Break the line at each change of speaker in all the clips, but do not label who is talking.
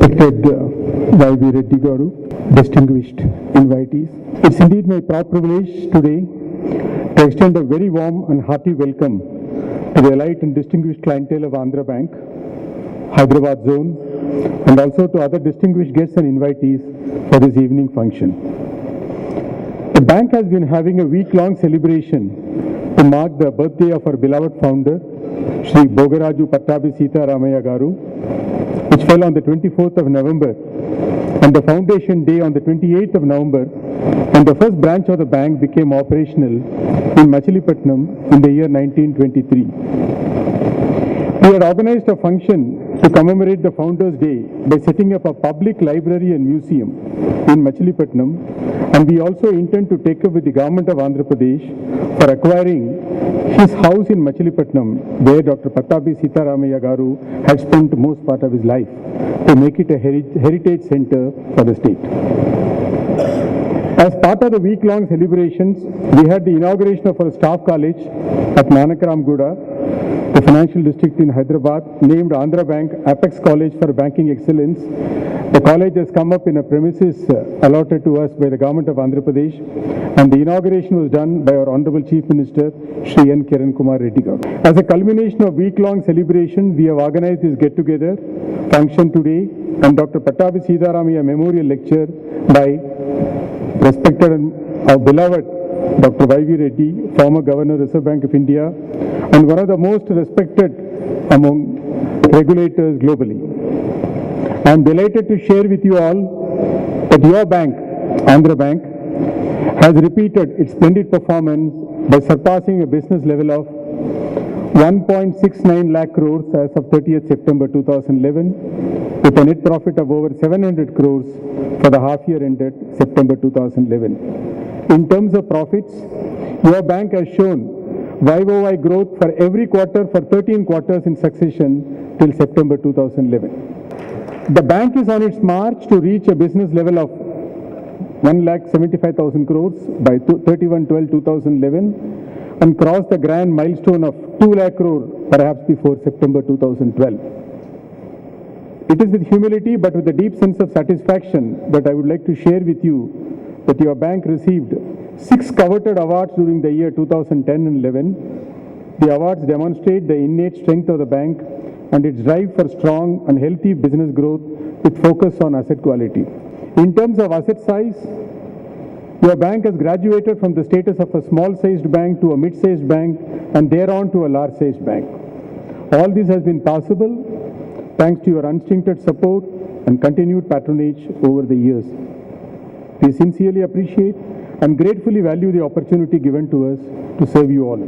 Respected Y.V. Reddy Garu, distinguished invitees. It's indeed my proud privilege today to extend a very warm and hearty welcome to the elite and distinguished clientele of Andhra Bank, Hyderabad Zone, and also to other distinguished guests and invitees for this evening function. The bank has been having a week-long celebration to mark the birthday of our beloved founder, Shri Bogaraju Pattabhi Sitharamaiah Garu, which fell on the 24th of November, and the foundation day on the 28th of November, when the first branch of the bank became operational in Machilipatnam in the year 1923. We had organized a function to commemorate the Founders' Day by setting up a public library and museum in Machilipatnam, and we also intend to take up with the government of Andhra Pradesh for acquiring his house in Machilipatnam, where Dr. Pattabhi Sitharamaiah Garu had spent most part of his life, to make it a heritage center for the state. As part of the week-long celebrations, we had the inauguration of our staff college at Nanakaram Guda, the financial district in Hyderabad, named Andhra Bank Apex College for Banking Excellence. The college has come up in a premises allotted to us by the government of Andhra Pradesh, and the inauguration was done by our Honorable Chief Minister, Shri N. Kiran Kumar Reddy Garu. As a culmination of week-long celebration, we have organized this get-together function today, and Dr. Pattabhi Sitharamaiah Memorial Lecture by respected and our beloved Dr. Y.V. Reddy, former Governor, Reserve Bank of India, and one of the most respected among regulators globally. I am delighted to share with you all that your bank, Andhra Bank, has repeated its splendid performance by surpassing a business level of 1.69 lakh crores as of 30th September 2011, with a net profit of over 700 crores for the half year ended September 2011. In terms of profits, your bank has shown YoY growth for every quarter for 13 quarters in succession till September 2011. The bank is on its march to reach a business level of 1,75,000 crores by 31/12/2011 and cross the grand milestone of 2 lakh crore perhaps before September 2012. It is with humility but with a deep sense of satisfaction that I would like to share with you that your bank received 6 coveted awards during the year 2010 and 11. The awards demonstrate the innate strength of the bank and its drive for strong and healthy business growth with focus on asset quality. In terms of asset size, your bank has graduated from the status of a small-sized bank to a mid-sized bank and thereon to a large-sized bank. All this has been possible thanks to your unstinted support and continued patronage over the years. We sincerely appreciate and gratefully value the opportunity given to us to serve you all.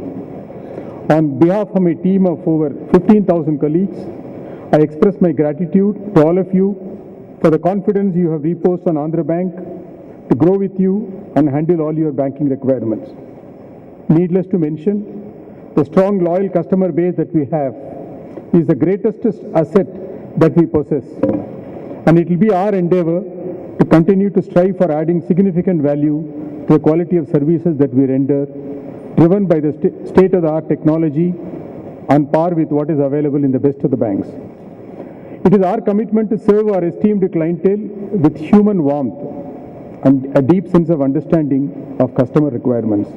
On behalf of my team of over 15,000 colleagues, I express my gratitude to all of you for the confidence you have reposed on Andhra Bank to grow with you and handle all your banking requirements. Needless to mention, the strong, loyal customer base that we have is the greatest asset that we possess, and it will be our endeavor to continue to strive for adding significant value to the quality of services that we render, driven by the state-of-the-art technology on par with what is available in the best of the banks. It is our commitment to serve our esteemed clientele with human warmth and a deep sense of understanding of customer requirements.